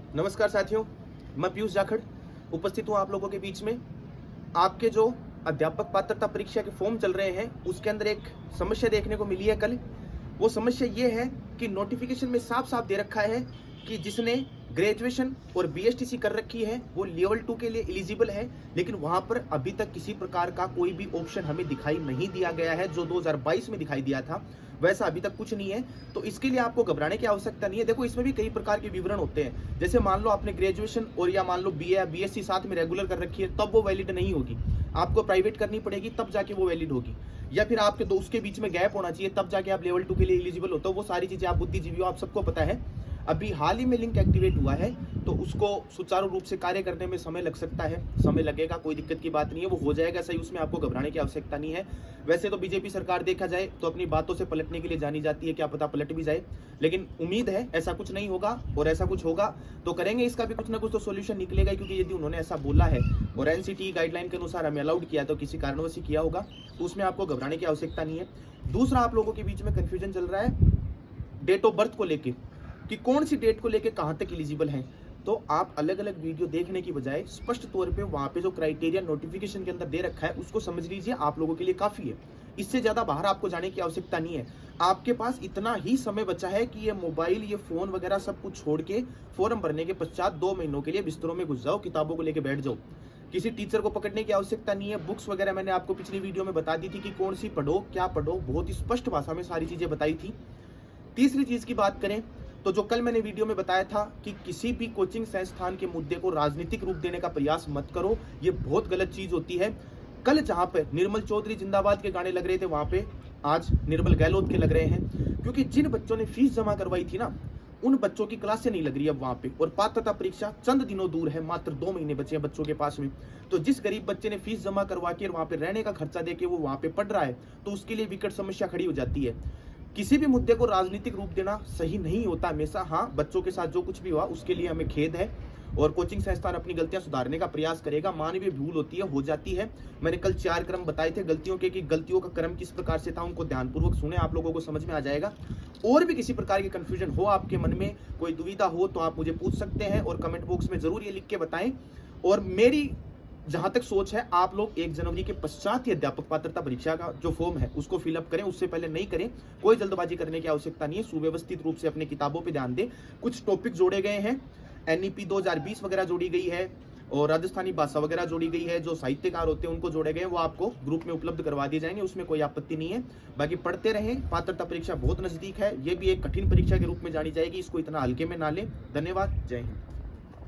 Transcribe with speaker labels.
Speaker 1: नमस्कार साथियों, मैं पीयूष जाखड़ उपस्थित हूँ आप लोगों के बीच में। आपके जो अध्यापक पात्रता परीक्षा के फॉर्म चल रहे हैं उसके अंदर एक समस्या देखने को मिली है कल। वो समस्या ये है कि नोटिफिकेशन में साफ साफ दे रखा है कि जिसने ग्रेजुएशन और बीएसटीसी कर रखी है वो लेवल 2 के लिए एलिजिबल है, लेकिन वहां पर अभी तक किसी प्रकार का कोई भी ऑप्शन हमें दिखाई नहीं दिया गया है। जो 2022 में दिखाई दिया था वैसा अभी तक कुछ नहीं है। तो इसके लिए आपको घबराने की आवश्यकता नहीं है। देखो, इसमें भी कई प्रकार के विवरण होते हैं। जैसे मान लो आपने ग्रेजुएशन और या मान लो बीए या बीएससी साथ में रेगुलर कर रखी है, तब वो वैलिड नहीं होगी। आपको प्राइवेट करनी पड़ेगी तब जाके वो वैलिड होगी, या फिर आपके दो उसके बीच में गैप होना चाहिए तब जाके आप लेवल 2 के लिए एलिजिबल हो। तो वो सारी चीजें आप बुद्धिजीवी हो, आप सबको पता है। अभी हाल ही में लिंक एक्टिवेट हुआ है तो उसको सुचारू रूप से कार्य करने में समय लग सकता है, समय लगेगा, कोई दिक्कत की बात नहीं है, वो हो जाएगा सही। उसमें आपको घबराने की आवश्यकता नहीं है। वैसे तो बीजेपी सरकार देखा जाए तो अपनी बातों से पलटने के लिए जानी जाती है, क्या पता पलट भी जाए, लेकिन उम्मीद है ऐसा कुछ नहीं होगा। और ऐसा कुछ होगा तो करेंगे, इसका भी कुछ ना कुछ तो सोल्यूशन निकलेगा, क्योंकि यदि उन्होंने ऐसा बोला है और एनसीटी गाइडलाइन के अनुसार हमें अलाउड किया तो किसी कारणवश ही किया होगा, तो उसमें आपको घबराने की आवश्यकता नहीं है। दूसरा, आप लोगों के बीच में कंफ्यूजन चल रहा है डेट ऑफ बर्थ को लेके कि कौन सी डेट को लेके कहां तक एलिजिबल हैं। तो आप अलग अलग वीडियो देखने की बजाय स्पष्ट तौर पे वहां पे जो क्राइटेरिया नोटिफिकेशन के अंदर दे रखा है उसको समझ लीजिए, आप लोगों के लिए काफी है। इससे ज्यादा बाहर आपको जाने की आवश्यकता नहीं है। आपके पास इतना ही समय बचा है कि ये मोबाइल, ये फोन वगैरह सब कुछ छोड़ के फॉर्म भरने के पश्चात 2 महीनों के लिए बिस्तरों में घुस जाओ, किताबों को लेकर बैठ जाओ। किसी टीचर को पकड़ने की आवश्यकता नहीं है। बुक्स वगैरह मैंने आपको पिछली वीडियो में बता दी थी कि कौन सी पढ़ो, क्या पढ़ो, बहुत ही स्पष्ट भाषा में सारी चीजें बताई थी। तीसरी चीज की बात करें तो जो कल मैंने वीडियो में बताया था कि किसी भी कोचिंग संस्थान के मुद्दे को राजनीतिक रूप देने का प्रयास मत करो, ये बहुत गलत चीज होती है। कल जहां पे निर्मल चौधरी जिंदाबाद के गाने लग रहे थे वहां पे आज निर्मल गहलोत के लग रहे हैं, क्योंकि जिन बच्चों ने फीस जमा करवाई थी ना उन बच्चों की क्लासें नहीं लग रही अब वहां पे, और पात्रता परीक्षा चंद दिनों दूर है, मात्र 2 महीने बचे हैं बच्चों के पास में। तो जिस गरीब बच्चे ने फीस जमा करवा के वहां पे रहने का खर्चा देके वो वहां पे पढ़ रहा है, तो उसके लिए विकट समस्या खड़ी हो जाती है। किसी भी मुद्दे को राजनीतिक रूप देना सही नहीं होता हमेशा। हाँ, बच्चों के साथ जो कुछ भी हुआ उसके लिए हमें खेद है और कोचिंग संस्थान अपनी गलतियां सुधारने का प्रयास करेगा। मानवीय भूल होती है, हो जाती है। मैंने कल 4 क्रम बताए थे गलतियों के, कि गलतियों का क्रम किस प्रकार से था, उनको ध्यानपूर्वक सुने, आप लोगों को समझ में आ जाएगा। और भी किसी प्रकार की कंफ्यूजन हो, आपके मन में कोई दुविधा हो तो आप मुझे पूछ सकते हैं और कमेंट बॉक्स में जरूर ये लिख के बताएं। और मेरी जहां तक सोच है, आप लोग 1 जनवरी के पश्चात ही अध्यापक पात्रता परीक्षा का जो फॉर्म है उसको फिलअप करें, उससे पहले नहीं करें। कोई जल्दबाजी करने की आवश्यकता नहीं है। सुव्यवस्थित रूप से अपने किताबों पे ध्यान दें। कुछ टॉपिक जोड़े गए हैं, एनईपी 2020 वगैरह जोड़ी गई है और राजस्थानी भाषा वगैरह जोड़ी गई है। जो साहित्यकार होते हैं उनको जोड़े गए, वो आपको ग्रुप में उपलब्ध करवा दिए जाएंगे, उसमें कोई आपत्ति नहीं है। बाकी पढ़ते रहें, पात्रता परीक्षा बहुत नजदीक है। ये भी एक कठिन परीक्षा के रूप में जानी जाएगी, इसको इतना हल्के में ना लें। धन्यवाद, जय हिंद।